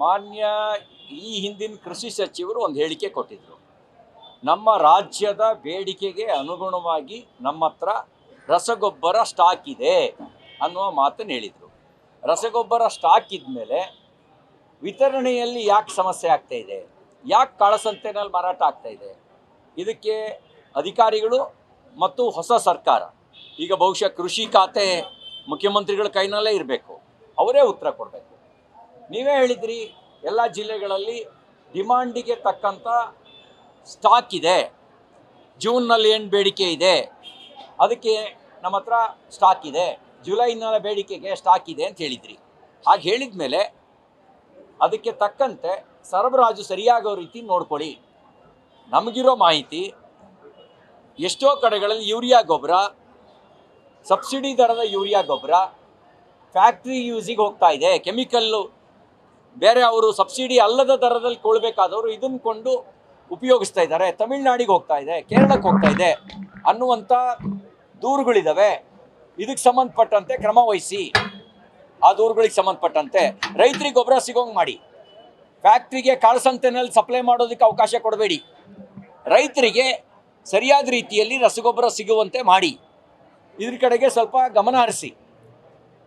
ಮಾನ್ಯ ಈ ಹಿಂದಿನ ಕೃಷಿ ಸಚಿವರು ಒಂದು ಹೇಳಿಕೆ ಕೊಟ್ಟಿದ್ರು. ನಮ್ಮ ರಾಜ್ಯದ ಬೇಡಿಕೆಗೆ ಅನುಗುಣವಾಗಿ ನಮ್ಮ ಹತ್ರ ರಸಗೊಬ್ಬರ ಸ್ಟಾಕ್ ಇದೆ ಅನ್ನುವ ಮಾತನ್ನು ಹೇಳಿದರು. ರಸಗೊಬ್ಬರ ಸ್ಟಾಕ್ ಇದ್ಮೇಲೆ ವಿತರಣೆಯಲ್ಲಿ ಯಾಕೆ ಸಮಸ್ಯೆ ಆಗ್ತಾ ಇದೆ, ಯಾಕೆ ಕಾಳಸಂತೆನಲ್ಲಿ ಮಾರಾಟ ಆಗ್ತಾ ಇದೆ, ಇದಕ್ಕೆ ಅಧಿಕಾರಿಗಳು ಮತ್ತು ಹೊಸ ಸರ್ಕಾರ, ಈಗ ಬಹುಶಃ ಕೃಷಿ ಖಾತೆ ಮುಖ್ಯಮಂತ್ರಿಗಳ ಕೈನಲ್ಲೇ ಇರಬೇಕು, ಅವರೇ ಉತ್ತರ ಕೊಡಬೇಕು. ನೀವೇ ಹೇಳಿದ್ರಿ ಎಲ್ಲ ಜಿಲ್ಲೆಗಳಲ್ಲಿ ಡಿಮಾಂಡಿಗೆ ತಕ್ಕಂಥ ಸ್ಟಾಕ್ ಇದೆ, ಜೂನ್ನಲ್ಲಿ ಏನು ಬೇಡಿಕೆ ಇದೆ ಅದಕ್ಕೆ ನಮ್ಮ ಹತ್ರ ಸ್ಟಾಕ್ ಇದೆ, ಜುಲೈನ ಬೇಡಿಕೆಗೆ ಸ್ಟಾಕ್ ಇದೆ ಅಂತ ಹೇಳಿದ್ರಿ. ಹಾಗೆ ಹೇಳಿದ ಮೇಲೆ ಅದಕ್ಕೆ ತಕ್ಕಂತೆ ಸರಬರಾಜು ಸರಿಯಾಗೋ ರೀತಿ ನೋಡ್ಕೊಳ್ಳಿ. ನಮಗಿರೋ ಮಾಹಿತಿ ಎಷ್ಟೋ ಕಡೆಗಳಲ್ಲಿ ಯೂರಿಯಾ ಗೊಬ್ಬರ, ಸಬ್ಸಿಡಿ ದರದ ಯೂರಿಯಾ ಗೊಬ್ಬರ ಫ್ಯಾಕ್ಟ್ರಿ ಯೂಸಿಗೆ ಹೋಗ್ತಾ ಇದೆ, ಕೆಮಿಕಲ್ಲು ಬೇರೆ ಅವರು ಸಬ್ಸಿಡಿ ಅಲ್ಲದ ದರದಲ್ಲಿ ಕೊಡಬೇಕಾದವರು ಇದನ್ನು ಕೊಂಡು ಉಪಯೋಗಿಸ್ತಾ ಇದ್ದಾರೆ, ತಮಿಳ್ನಾಡಿಗೆ ಹೋಗ್ತಾ ಇದೆ, ಕೇರಳಕ್ಕೆ ಹೋಗ್ತಾ ಇದೆ ಅನ್ನುವಂಥ ದೂರುಗಳಿದ್ದಾವೆ. ಇದಕ್ಕೆ ಸಂಬಂಧಪಟ್ಟಂತೆ ಕ್ರಮ ವಹಿಸಿ, ಆ ದೂರುಗಳಿಗೆ ಸಂಬಂಧಪಟ್ಟಂತೆ ರೈತರಿಗೆ ಗೊಬ್ಬರ ಸಿಗೋಂಗೆ ಮಾಡಿ, ಫ್ಯಾಕ್ಟ್ರಿಗೆ ಕಾಳಸಂತೆನಲ್ಲಿ ಸಪ್ಲೈ ಮಾಡೋದಕ್ಕೆ ಅವಕಾಶ ಕೊಡಬೇಡಿ, ರೈತರಿಗೆ ಸರಿಯಾದ ರೀತಿಯಲ್ಲಿ ರಸಗೊಬ್ಬರ ಸಿಗುವಂತೆ ಮಾಡಿ, ಇದ್ರ ಕಡೆಗೆ ಸ್ವಲ್ಪ ಗಮನ ಹರಿಸಿ.